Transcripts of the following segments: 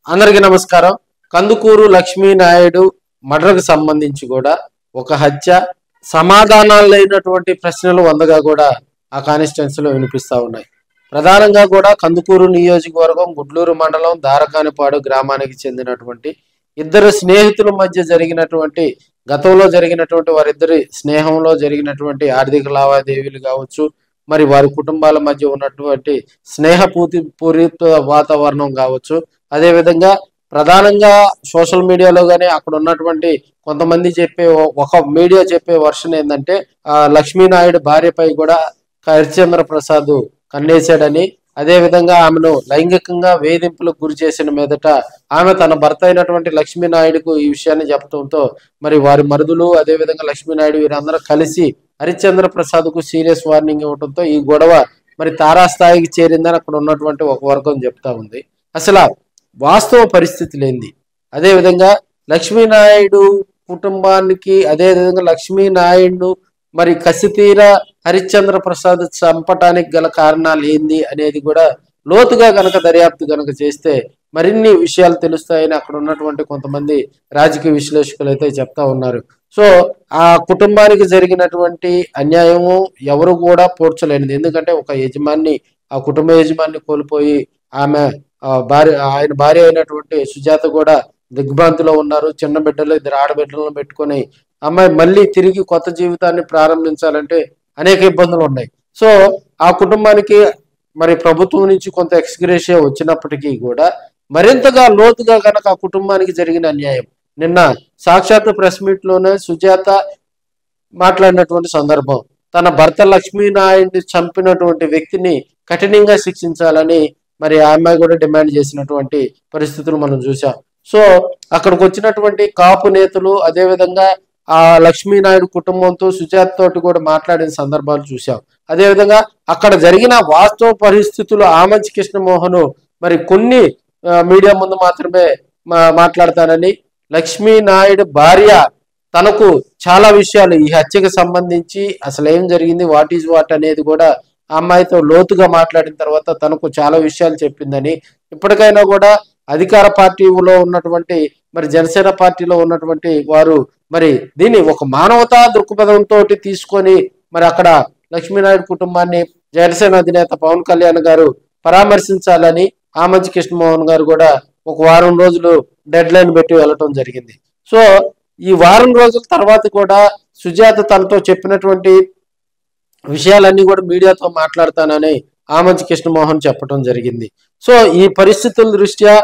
అందరికీ నమస్కారం. కందుకూరు లక్ష్మీ నాయుడు మర్డర్‌కి సంబంధించి కూడా ఒక హత్య, సమాధానాలు లేనటువంటి ప్రశ్నలు 100గా కూడా ఆ కాన్స్టిట్యుయెన్సీలో వినిపిస్తా ఉన్నాయి. ప్రధానంగా కూడా కందుకూరు నియోజకవర్గం గుడ్లూరు మండలం దారకానిపాడు గ్రామానికి చెందినటువంటి ఇద్దరు స్నేహితుల మధ్య జరిగినటువంటి గతంలో జరిగినటువంటి వారిద్దరి స్నేహంలో జరిగినటువంటి ఆర్థిక లావాదేవీలు కావచ్చు, మరి వారి కుటుంబాల మధ్య ఉన్నటువంటి పూరిత వాతావరణం కావచ్చు, అదేవిధంగా ప్రధానంగా సోషల్ మీడియాలో కానీ అక్కడ ఉన్నటువంటి కొంతమంది చెప్పే ఒక మీడియా చెప్పే వర్షన్ ఏంటంటే లక్ష్మీనాయుడు భార్యపై కూడా హరిశ్చంద్ర ప్రసాద్ కన్నేశాడని, అదేవిధంగా ఆమెను లైంగికంగా వేధింపులకు గురి చేసిన మీదట ఆమె తన భర్త అయినటువంటి లక్ష్మీనాయుడుకు ఈ విషయాన్ని చెప్పడంతో మరి వారి మరుదులు అదేవిధంగా లక్ష్మీనాయుడు వీరందరూ కలిసి హరిశ్చంద్ర ప్రసాద్కు సీరియస్ వార్నింగ్ ఇవ్వడంతో ఈ గొడవ మరి తారాస్థాయికి చేరిందని అక్కడ ఉన్నటువంటి ఒక వర్గం చెప్తా ఉంది. అసలు వాస్తవ పరిస్థితులు ఏంది, అదేవిధంగా లక్ష్మీనాయుడు కుటుంబానికి అదేవిధంగా లక్ష్మీనాయుడు మరి కసితీర హరిశ్చంద్ర ప్రసాద్ చంపటానికి గల కారణాలు ఏంది అనేది కూడా లోతుగా గనక దర్యాప్తు గనక చేస్తే మరిన్ని విషయాలు తెలుస్తాయని అక్కడ ఉన్నటువంటి కొంతమంది రాజకీయ విశ్లేషకులు అయితే చెప్తా ఉన్నారు. సో ఆ కుటుంబానికి జరిగినటువంటి అన్యాయము ఎవరు కూడా పోడ్చలేనిది. ఎందుకంటే ఒక యజమాని, ఆ కుటుంబ యజమాని కోల్పోయి ఆమె ఆయన భార్య అయినటువంటి సుజాత కూడా దిగ్భ్రాంతిలో ఉన్నారు. చిన్న బిడ్డలు, 2 ఆడబిడ్డలను పెట్టుకొని అమ్మాయి మళ్ళీ తిరిగి కొత్త జీవితాన్ని ప్రారంభించాలంటే అనేక ఇబ్బందులు ఉన్నాయి. సో ఆ కుటుంబానికి మరి ప్రభుత్వం నుంచి కొంత ఎక్స్‌గ్రేషియా వచ్చినప్పటికీ కూడా మరింతగా లోతుగా కనుక ఆ కుటుంబానికి జరిగిన అన్యాయం నిన్న సాక్షాత్ ప్రెస్ మీట్ లోనే సుజాత మాట్లాడినటువంటి సందర్భం, తన భర్త లక్ష్మీనాయుడిని చంపినటువంటి వ్యక్తిని కఠినంగా శిక్షించాలని మరి ఆ అమ్మాయి కూడా డిమాండ్ చేసినటువంటి పరిస్థితులు మనం చూసాం. సో అక్కడికి వచ్చినటువంటి కాపు నేతలు అదేవిధంగా ఆ లక్ష్మీనాయుడు కుటుంబంతో సుజాత తోటి కూడా మాట్లాడిన సందర్భాలు చూసాం. అదేవిధంగా అక్కడ జరిగిన వాస్తవ పరిస్థితులు ఆమంచి కృష్ణమోహన్ మరి కొన్ని మీడియా ముందు మాత్రమే మాట్లాడతానని, లక్ష్మీనాయుడు భార్య తనకు చాలా విషయాలు ఈ హత్యకు సంబంధించి అసలు ఏం జరిగింది, వాట్ ఈజ్ వాట్ అనేది కూడా ఆ అమ్మాయితో లోతుగా మాట్లాడిన తర్వాత తనకు చాలా విషయాలు చెప్పిందని, ఇప్పటికైనా కూడా అధికార పార్టీలో ఉన్నటువంటి మరి జనసేన పార్టీలో ఉన్నటువంటి వారు మరి దీన్ని ఒక మానవతా దృక్పథంతో తీసుకొని మరి అక్కడ లక్ష్మీనాయుడు కుటుంబాన్ని జనసేన అధినేత పవన్ కళ్యాణ్ గారు పరామర్శించాలని ఆమంచి కృష్ణమోహన్ గారు కూడా ఒక వారం రోజులు డెడ్ లైన్ పెట్టి వెళ్ళటం జరిగింది. సో ఈ వారం రోజుల తర్వాత కూడా సుజాత తనతో చెప్పినటువంటి విషయాలన్నీ కూడా మీడియాతో మాట్లాడతానని ఆమంచి కృష్ణమోహన్ చెప్పడం జరిగింది. సో ఈ పరిస్థితుల దృష్ట్యా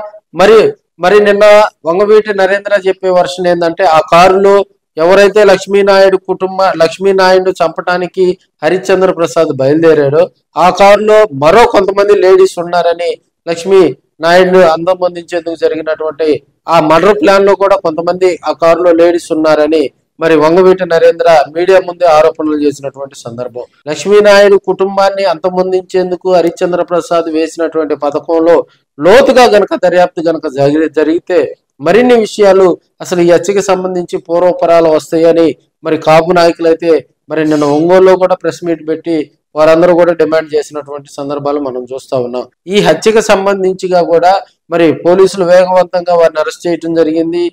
మరి నిన్న వంగవీటి నరేంద్ర చెప్పే వర్షన్ ఏంటంటే ఆ కారులో ఎవరైతే లక్ష్మీనాయుడు చంపడానికి హరిశ్చంద్ర ప్రసాద్ బయలుదేరాడో ఆ కారులో మరో కొంతమంది లేడీస్ ఉన్నారని, లక్ష్మీ నాయుడు అంతమొందించేందుకు జరిగినటువంటి ఆ మర్డర్ ప్లాన్ లో కూడా కొంతమంది ఆ కారులో లేడీస్ ఉన్నారని మరి వంగవీటి నరేంద్ర మీడియా ముందే ఆరోపణలు చేసినటువంటి సందర్భం. లక్ష్మీనాయుడు కుటుంబాన్ని అంతమొందించేందుకు హరిశ్చంద్ర ప్రసాద్ వేసినటువంటి పథకంలో లోతుగా గనక దర్యాప్తు గనక జరిగితే మరిన్ని విషయాలు అసలు ఈ హత్యకి సంబంధించి పూర్వపరాలు వస్తాయని మరి కాపు నాయకులు అయితే మరి నిన్న ఒంగోలులో కూడా ప్రెస్ మీట్ పెట్టి వారందరూ కూడా డిమాండ్ చేసినటువంటి సందర్భాలు మనం చూస్తా ఉన్నాం. ఈ హత్యకు సంబంధించిగా కూడా మరి పోలీసులు వేగవంతంగా వారిని అరెస్ట్ చేయడం జరిగింది.